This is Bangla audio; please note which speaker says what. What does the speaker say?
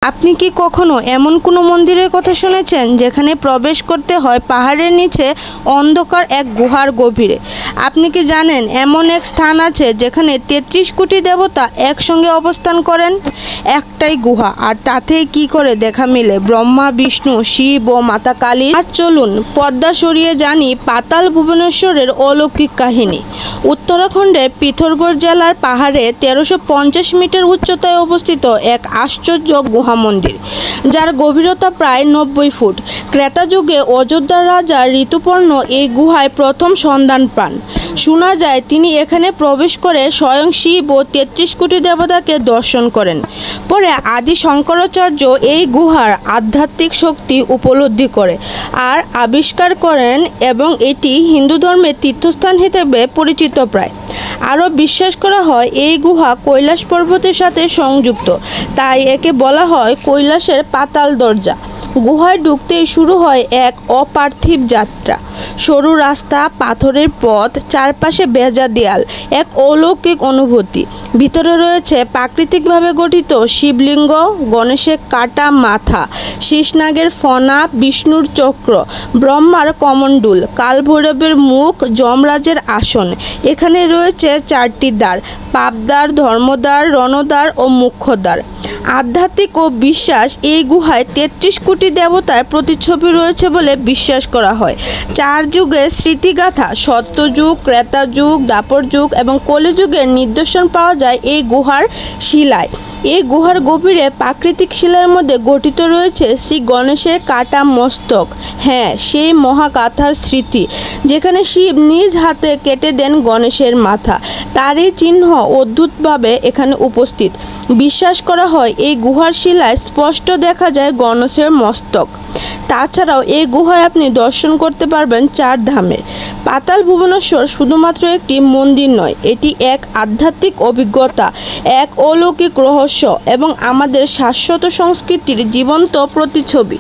Speaker 1: আপনি কি কখনো এমন কোনো মন্দিরের কথা শুনেছেন যেখানে প্রবেশ করতে হয় পাহাড়ের নিচে অন্ধকার এক গুহার গভীরে? আপনি কি জানেন এমন এক স্থান আছে যেখানে ৩৩ কোটি দেবতা একসঙ্গে অবস্থান করেন? একটাই গুহা, আর তাতেই কি করে দেখা মিলে ব্রহ্মা, বিষ্ণু, শিব ও মাতা কালী। আজ চলুন পর্দা সরিয়ে জানি পাতাল ভুবনেশ্বরের অলৌকিক কাহিনী। উত্তরাখণ্ডের পিথোরগড় জেলার পাহাড়ে ১৩৫০ মিটার উচ্চতায় অবস্থিত এক আশ্চর্য গুহা মন্দির, যার গভীরতা প্রায় ৯০ ফুট। ক্রেতা যুগে অযোধ্যার রাজা ঋতুপর্ণ এই গুহায় প্রথম সন্ধান পান। শোনা যায় তিনি এখানে প্রবেশ করে স্বয়ং শিব ও ৩৩ কোটি দেবতাকে দর্শন করেন। পরে আদি শঙ্করাচার্য এই গুহার আধ্যাত্মিক শক্তি উপলব্ধি করে আর আবিষ্কার করেন, এবং এটি হিন্দু ধর্মের তীর্থস্থান হিসেবে পরিচিত প্রায়। আরও বিশ্বাস করা হয় এই গুহা কৈলাস পর্বতের সাথে সংযুক্ত, তাই একে বলা হয় কৈলাসের পাতাল দরজা। গুহায় ঢুকতেই শুরু হয় এক অপার্থিব যাত্রা। সরু রাস্তা, পাথরের পথ, চারপাশে ভেজা দেয়াল, এক অলৌকিক অনুভূতি। ভিতরে রয়েছে প্রাকৃতিকভাবে গঠিত শিবলিঙ্গ, গণেশের কাটা মাথা, শীষনাগের ফনা, বিষ্ণুর চক্র, ব্রহ্মার কমণ্ডল, কালভৈরবের মুখ, যমরাজের আসন। এখানে রয়েছে ৪টি দ্বার: পাপদ্বার, ধর্মদ্বার, রণদ্বার ও মুখ্যদ্বার। আধ্যাত্মিক ও বিশ্বাস, এই গুহায় ৩৩ কোটি দেবতার প্রতিচ্ছবি রয়েছে বলে বিশ্বাস করা হয়। ৪ যুগের স্মৃতিগাথা, সত্যযুগ, ত্রেতা যুগ, দ্বাপর যুগ এবং কলিযুগের নিদর্শন পাওয়া যায় এই গুহার শিলায়। এই গুহার গভীরে প্রাকৃতিক শিলার মধ্যে গঠিত রয়েছে শ্রী গণেশের কাটা মস্তক। হ্যাঁ, সেই মহাগাথার স্মৃতি, যেখানে শিব নিজ হাতে কেটে দেন গণেশের মাথা। তারই চিহ্ন অদ্ভুতভাবে এখানে উপস্থিত। বিশ্বাস করা হয় এই গুহার শিলায় স্পষ্ট দেখা যায় গণেশের মস্তক। তাছাড়াও এই গুহায় আপনি দর্শন করতে পারবেন ৪ ধামের। পাতাল ভুবনেশ্বর শুধুমাত্র একটি মন্দির নয়, এটি এক আধ্যাত্মিক অভিজ্ঞতা, এক অলৌকিক রহস্য এবং আমাদের শাশ্বত সংস্কৃতির জীবন্ত প্রতিচ্ছবি।